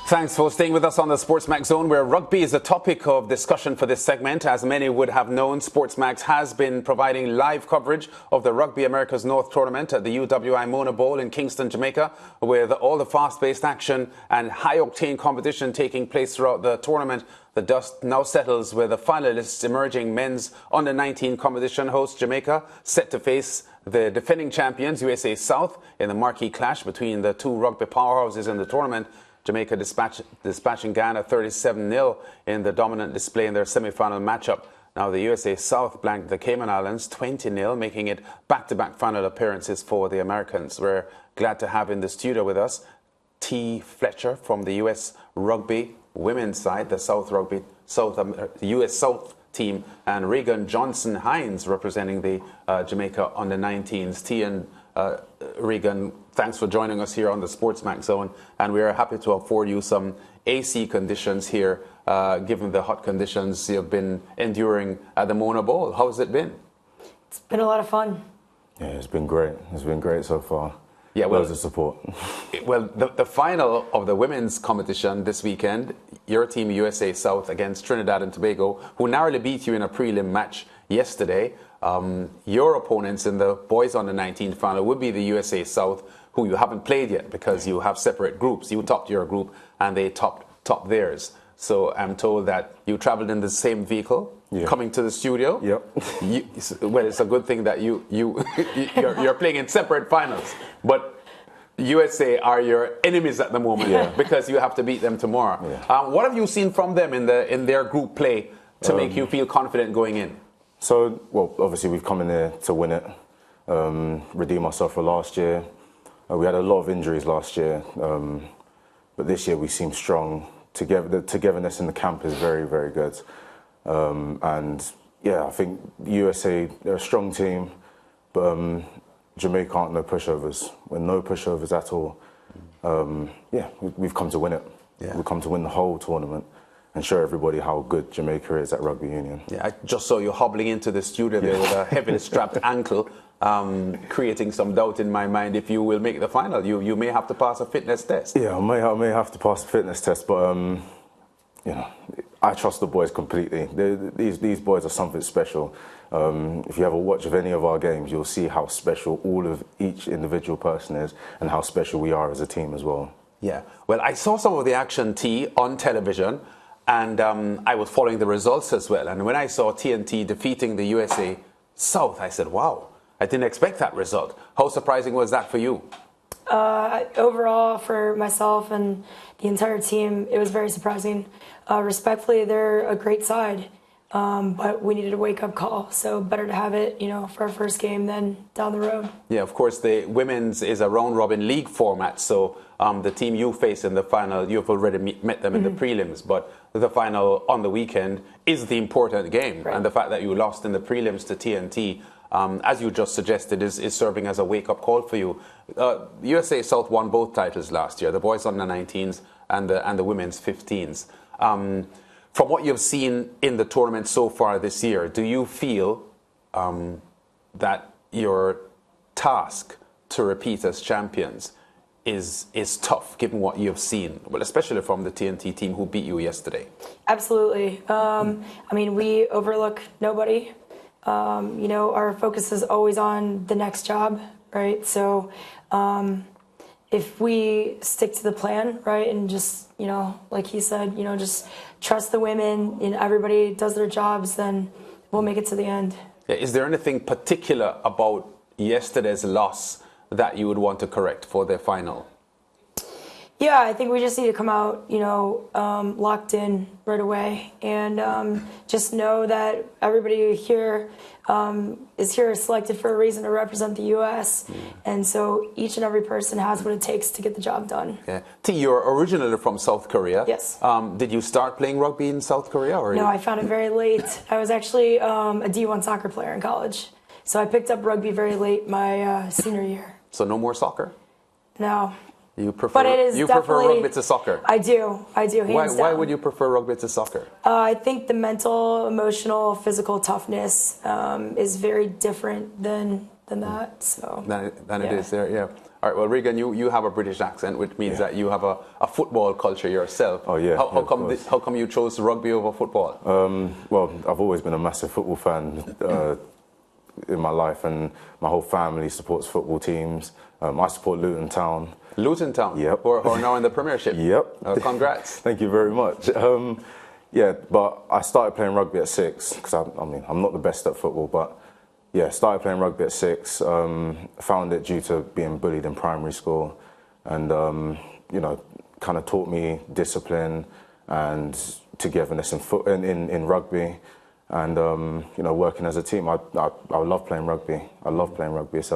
Thanks for staying with us on the SportsMax Zone, where rugby is a topic of discussion for this segment. As many would have known, SportsMax has been providing live coverage of the Rugby Americas North Tournament at the UWI Mona Bowl in Kingston, Jamaica, with all the fast-paced action and high-octane competition taking place throughout the tournament. The dust now settles with the finalists emerging. Men's under-19 competition host Jamaica set to face the defending champions USA South in the marquee clash between the two rugby powerhouses in the tournament. Jamaica dispatching Guyana 37-0 in the dominant display in their semi-final matchup. Now the USA South blanked the Cayman Islands 20-0, making it back-to-back final appearances for the Americans. We're glad to have in the studio with us T. Fletcher from the US Rugby women's side, the US South team, and Regan Johnson-Hines representing the Jamaica under-19s. T and Regan, thanks for joining us here on the SportsMax Zone, and we are happy to afford you some AC conditions here, given the hot conditions you've been enduring at the Mona Bowl. How's it been? It's been a lot of fun. Yeah, it's been great. It's been great so far. Yeah, well, loads of support. Well, the final of the women's competition this weekend, your team USA South against Trinidad and Tobago, who narrowly beat you in a prelim match yesterday. Your opponents in the boys under-19 final would be the USA South, who you haven't played yet because you have separate groups. You topped your group and they topped theirs. So I'm told that you traveled in the same vehicle, coming to the studio. Yep. Well, it's a good thing that you're playing in separate finals. But USA are your enemies at the moment because you have to beat them tomorrow. Yeah. What have you seen from them in their group play to make you feel confident going in? So, well, obviously we've come in there to win it, redeem ourselves for last year. We had a lot of injuries last year, but this year we seem strong. The togetherness in the camp is very, very good. And yeah, I think USA, they're a strong team, but Jamaica aren't no pushovers. We're no pushovers at all. We've come to win it. Yeah. We've come to win the whole tournament and show everybody how good Jamaica is at rugby union. Yeah, I just saw you hobbling into the studio there with a heavily strapped ankle, creating some doubt in my mind if you will make the final. You may have to pass a fitness test. Yeah, I may have to pass a fitness test, but I trust the boys completely. These boys are something special. If you ever watch of any of our games, you'll see how special each individual person is and how special we are as a team as well. Yeah, well, I saw some of the action, T, on television. And I was following the results as well. And when I saw TNT defeating the USA South, I said, wow, I didn't expect that result. How surprising was that for you? Overall, for myself and the entire team, it was very surprising. Respectfully, they're a great side, but we needed a wake-up call. So better to have it, for our first game than down the road. Yeah, of course, the women's is a round-robin league format. So the team you face in the final, you've already met them in the prelims, but the final on the weekend is the important game. Right. And the fact that you lost in the prelims to TNT, as you just suggested, is serving as a wake-up call for you. USA South won both titles last year, the boys under-19s and the women's 15s. From what you've seen in the tournament so far this year, do you feel that your task to repeat as champions is tough, given what you've seen, well, especially from the TNT team who beat you yesterday? Absolutely. We overlook nobody. Our focus is always on the next job, right? So if we stick to the plan, right, and just, like he said, just trust the women and everybody does their jobs, then we'll make it to the end. Yeah, is there anything particular about yesterday's loss that you would want to correct for the final? Yeah, I think we just need to come out, locked in right away, and just know that everybody here is here selected for a reason to represent the U.S. And so each and every person has what it takes to get the job done. Yeah. T, you're originally from South Korea. Yes. Did you start playing rugby in South Korea? Or no, I found it very late. I was actually a D1 soccer player in college, so I picked up rugby very late my senior year. So no more soccer? No. You prefer rugby to soccer? I do, hands down. Why would you prefer rugby to soccer? I think the mental, emotional, physical toughness is very different than than that. So than it is there, yeah. All right, well, Regan, you have a British accent, which means that you have a football culture yourself. Oh, yeah. How come you chose rugby over football? Well, I've always been a massive football fan in my life, and my whole family supports football teams. I support Luton Town. Luton Town? Yep. Who are now in the Premiership? Yep. Congrats. Thank you very much. Yeah, but I started playing rugby at 6, because I'm not the best at football, but yeah, started playing rugby at 6, found it due to being bullied in primary school, and you know, kind of taught me discipline and togetherness in rugby, and you know, working as a team. I love playing rugby. I love playing rugby. It's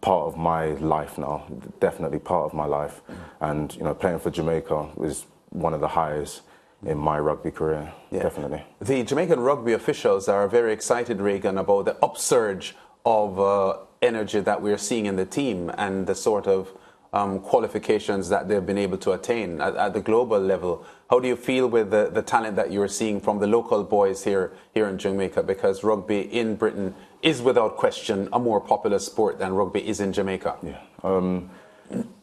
part of my life now, definitely part of my life, and you know, playing for Jamaica was one of the highs in my rugby career, definitely. The Jamaican rugby officials are very excited, Regan, about the upsurge of energy that we're seeing in the team and the sort of qualifications that they've been able to attain at the global level. How do you feel with the talent that you're seeing from the local boys here in Jamaica? Because rugby in Britain is without question a more popular sport than rugby is in Jamaica. Yeah.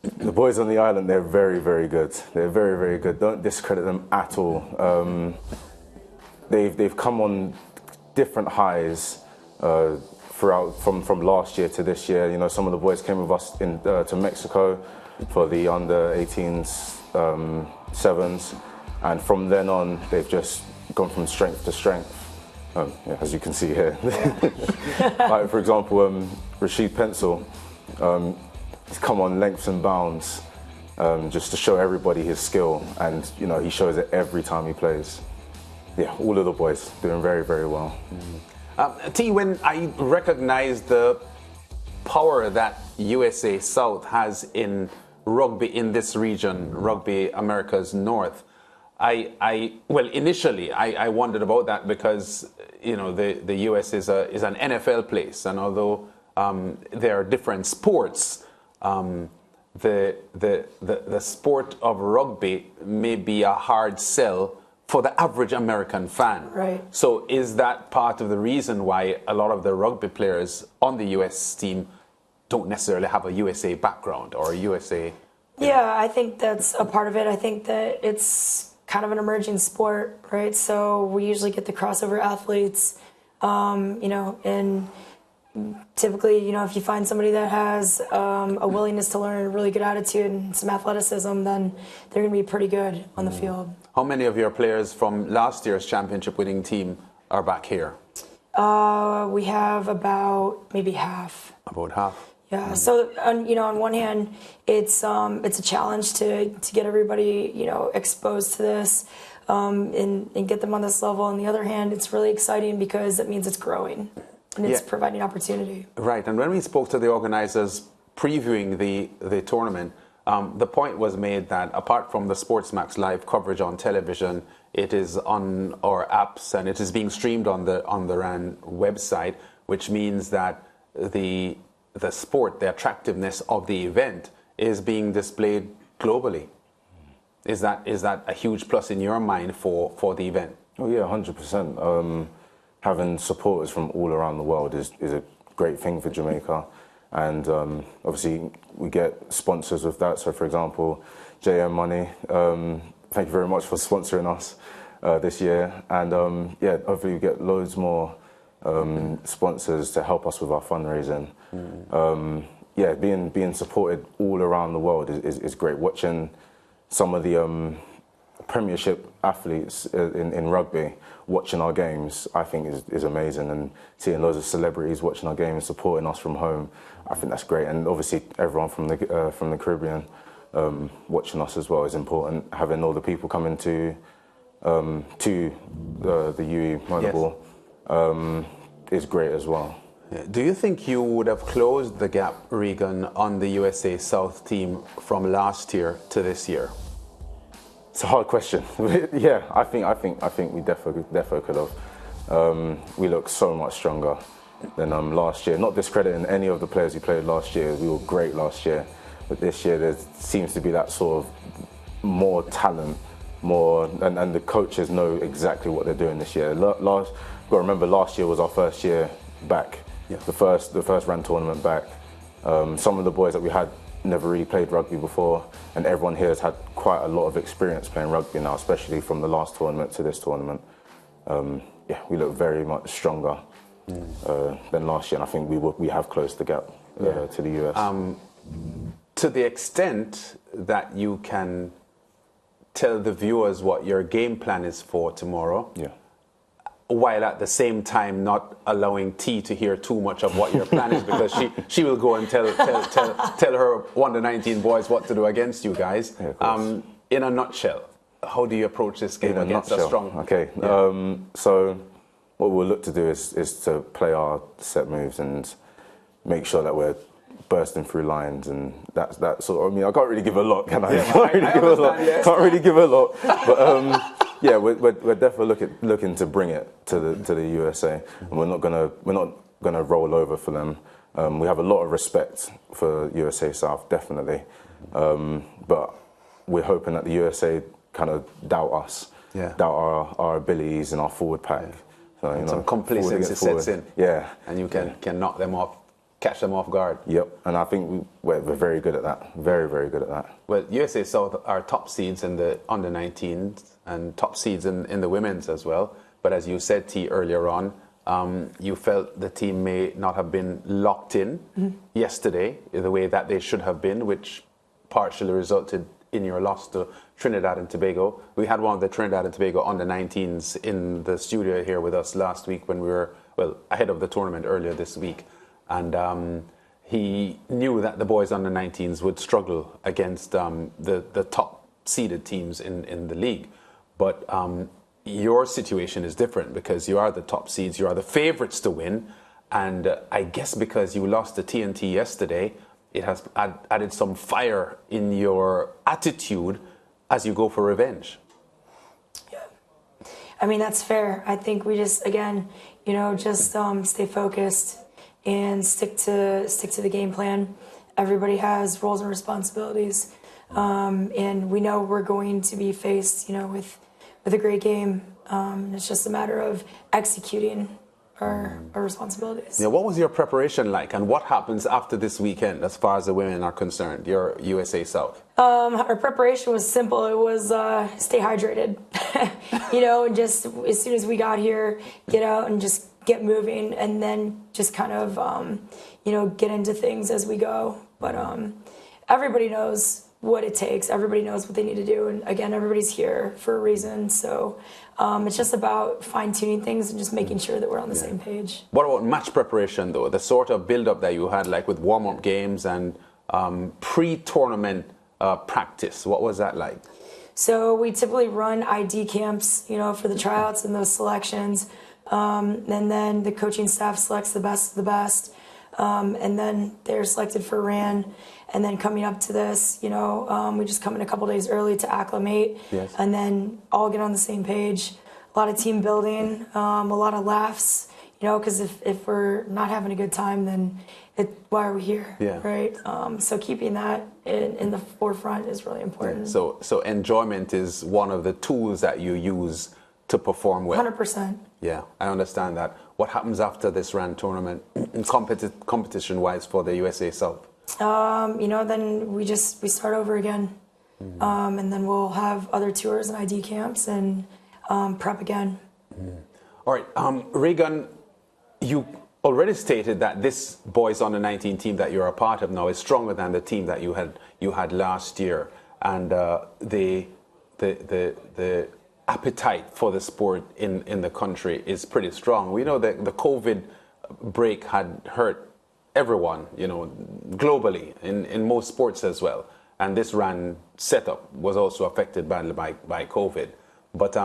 The boys on the island, they're very, very good. They're very, very good. Don't discredit them at all. They've come on different highs throughout from last year to this year. You know, some of the boys came with us to Mexico for the under-18s sevens, and from then on they've just gone from strength to strength. Yeah, as you can see here. Like, for example, Rashid Pencil. He's come on leaps and bounds just to show everybody his skill, and you know, he shows it every time he plays. Yeah, all of the boys doing very, very well. T, when I recognize the power that USA South has in rugby in this region, Rugby Americas North, initially I wondered about that because you know the US is an NFL place, and although there are different sports. The sport of rugby may be a hard sell for the average American fan. Right. So is that part of the reason why a lot of the rugby players on the US team don't necessarily have a USA background or a USA? Yeah, I think that's a part of it. I think that it's kind of an emerging sport, right? So we usually get the crossover athletes, you know, and typically, you know, if you find somebody that has a willingness to learn, a really good attitude and some athleticism, then they're going to be pretty good on the field. How many of your players from last year's championship winning team are back here? We have about maybe half. About half? Yeah. So, you know, on one hand, it's a challenge to get everybody, you know, exposed to this and get them on this level. On the other hand, it's really exciting because it means it's growing. And it's providing opportunity. Right. And when we spoke to the organizers previewing the tournament, the point was made that apart from the SportsMax live coverage on television, it is on our apps and it is being streamed on the RAN website, which means that the sport, the attractiveness of the event is being displayed globally. Is that a huge plus in your mind for the event? Oh yeah, 100%. Having supporters from all around the world is a great thing for Jamaica, and obviously we get sponsors with that. So, for example, JM Money, thank you very much for sponsoring us this year, and yeah, hopefully we get loads more sponsors to help us with our fundraising. Yeah, being supported all around the world is great. Watching some of the Premiership athletes in rugby watching our games, I think is amazing, and seeing loads of celebrities watching our games, supporting us from home, I think that's great. And obviously everyone from the Caribbean watching us as well is important. Having all the people coming to the UE Moneyball is great as well. Yeah. Do you think you would have closed the gap, Regan, on the USA South team from last year to this year? It's a hard question. Yeah, I think we definitely could have. We look so much stronger than last year. Not discrediting any of the players who played last year. We were great last year, but this year there seems to be that sort of more talent, and the coaches know exactly what they're doing this year. Got to remember, last year was our first year back the first RAN tournament back. Some of the boys that we had never really played rugby before, and everyone here has had quite a lot of experience playing rugby now, especially from the last tournament to this tournament. Yeah, we look very much stronger than last year, and I think we have closed the gap to the US. To the extent that you can tell the viewers what your game plan is for tomorrow, while at the same time not allowing T to hear too much of what your plan is, because she will go and tell her under-19 boys what to do against you guys. Yeah, in a nutshell, how do you approach this game against a strong? Okay, so what we'll look to do is to play our set moves and make sure that we're bursting through lines, and that sort of. I mean, I can't really give a lot, can I? Can't really give a lot, but. Yeah, we're definitely looking to bring it to the USA, and we're not gonna roll over for them. We have a lot of respect for USA South, definitely, but we're hoping that the USA kind of doubt us, doubt our abilities and our forward pack. So, you know, some complacency sets in. Yeah, and you can knock them off. Catch them off guard. Yep, and I think we're very good at that. Very, very good at that. Well, USA South are top seeds in the under-19s and top seeds in the women's as well. But as you said, T, earlier on, you felt the team may not have been locked in yesterday the way that they should have been, which partially resulted in your loss to Trinidad and Tobago. We had one of the Trinidad and Tobago under-19s in the studio here with us last week when we were, ahead of the tournament earlier this week. And he knew that the boys under-19s would struggle against the top-seeded teams in the league. But your situation is different because you are the top seeds, you are the favourites to win. And I guess because you lost to TNT yesterday, it has added some fire in your attitude as you go for revenge. Yeah, I mean, that's fair. I think we just, again, stay focused and stick to the game plan. Everybody has roles and responsibilities, and we know we're going to be faced, with a great game. It's just a matter of executing our responsibilities. Yeah, what was your preparation like, and what happens after this weekend as far as the women are concerned? Your USA South. Our preparation was simple. It was stay hydrated, and just as soon as we got here, get out and just get moving, and then just kind of, get into things as we go. But everybody knows what it takes. Everybody knows what they need to do. And again, everybody's here for a reason. So it's just about fine-tuning things and just making sure that we're on the same page. What about match preparation, though? The sort of build-up that you had, like with warm-up games and pre-tournament practice. What was that like? So we typically run ID camps, for the tryouts and those selections. And then the coaching staff selects the best of the best. And then they're selected for RAN. And then coming up to this, we just come in a couple days early to acclimate. Yes. And then all get on the same page. A lot of team building, a lot of laughs, because if we're not having a good time, then why are we here, right? So keeping that in the forefront is really important. Yeah. So enjoyment is one of the tools that you use to perform well. 100%. Yeah, I understand that. What happens after this RAN tournament, competition-wise for the USA South? Then we start over again, and then we'll have other tours and ID camps and prep again. All right, Regan, you already stated that this boys under-19 team that you're a part of now is stronger than the team that you had last year, and the appetite for the sport in the country is pretty strong. We know that the COVID break had hurt everyone, globally in most sports as well. And this RAN setup was also affected by COVID. But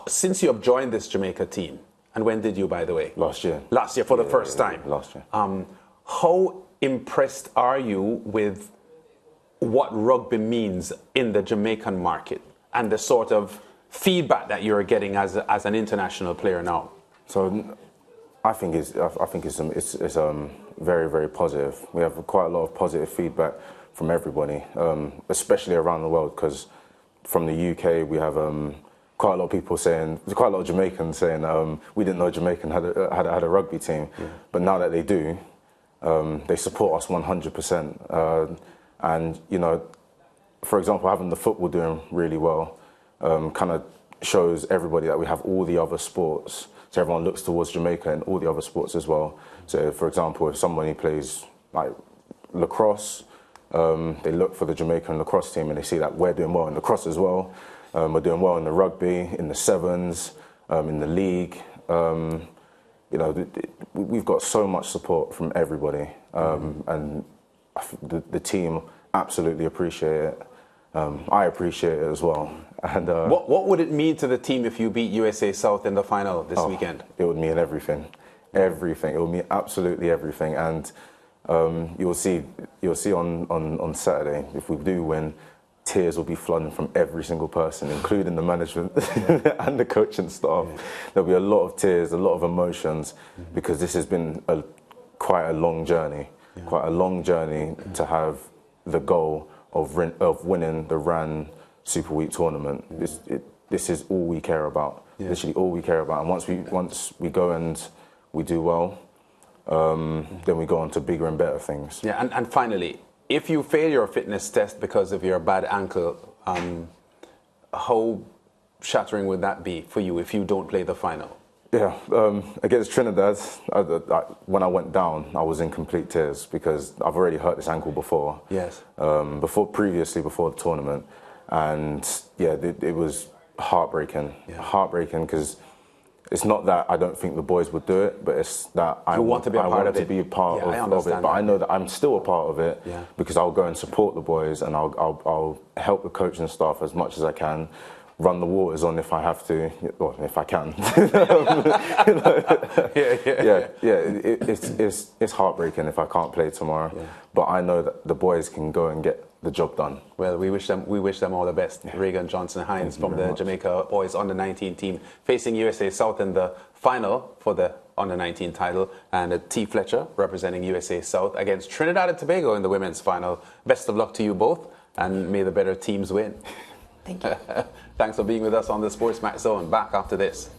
since you have joined this Jamaica team, and when did you, by the way? Last year. Last year for the first time. Last year. How impressed are you with what rugby means in the Jamaican market and the sort of feedback that you're getting as an international player now? So I think it's very, very positive. We have quite a lot of positive feedback from everybody, especially around the world, because from the UK we have quite a lot of people saying, quite a lot of Jamaicans saying, we didn't know Jamaican had a rugby team, but now that they do, they support us 100%. And you know, for example, having the football doing really well kind of shows everybody that we have all the other sports. So everyone looks towards Jamaica and all the other sports as well. So, for example, if somebody plays like lacrosse, they look for the Jamaican lacrosse team and they see that we're doing well in lacrosse as well. We're doing well in the rugby, in the sevens, in the league. You know, we've got so much support from everybody, and the team absolutely appreciate it. I appreciate it as well. And what would it mean to the team if you beat USA South in the final this weekend? It would mean everything, everything. It would mean absolutely everything. And you'll see on Saturday, if we do win, tears will be flooding from every single person, including the management and the coaching staff. There'll be a lot of tears, a lot of emotions, because this has been quite a long journey, to have the goal of winning the RAN Super Week tournament. This is all we care about, literally all we care about. And once we go and we do well, then we go on to bigger and better things. Yeah, and finally, if you fail your fitness test because of your bad ankle, how shattering would that be for you if you don't play the final? Yeah, against Trinidad, when I went down, I was in complete tears because I've already hurt this ankle before. Yes. Previously before the tournament, and yeah, it was heartbreaking. Yeah. Heartbreaking because it's not that I don't think the boys would do it, but it's that I want to be a part of it. But I know that I'm still a part of it because I'll go and support the boys, and I'll help the coaching staff as much as I can. Run the waters on if I have to, or if I can. It's heartbreaking if I can't play tomorrow. Yeah. But I know that the boys can go and get the job done. Well, we wish them all the best. Yeah. Regan Johnson-Hines from the Jamaica Boys Under-19 team facing USA South in the final for the Under-19 title, and T. Fletcher representing USA South against Trinidad and Tobago in the women's final. Best of luck to you both, and may the better teams win. Thank you. Thanks for being with us on the SportsMax Zone. Back after this.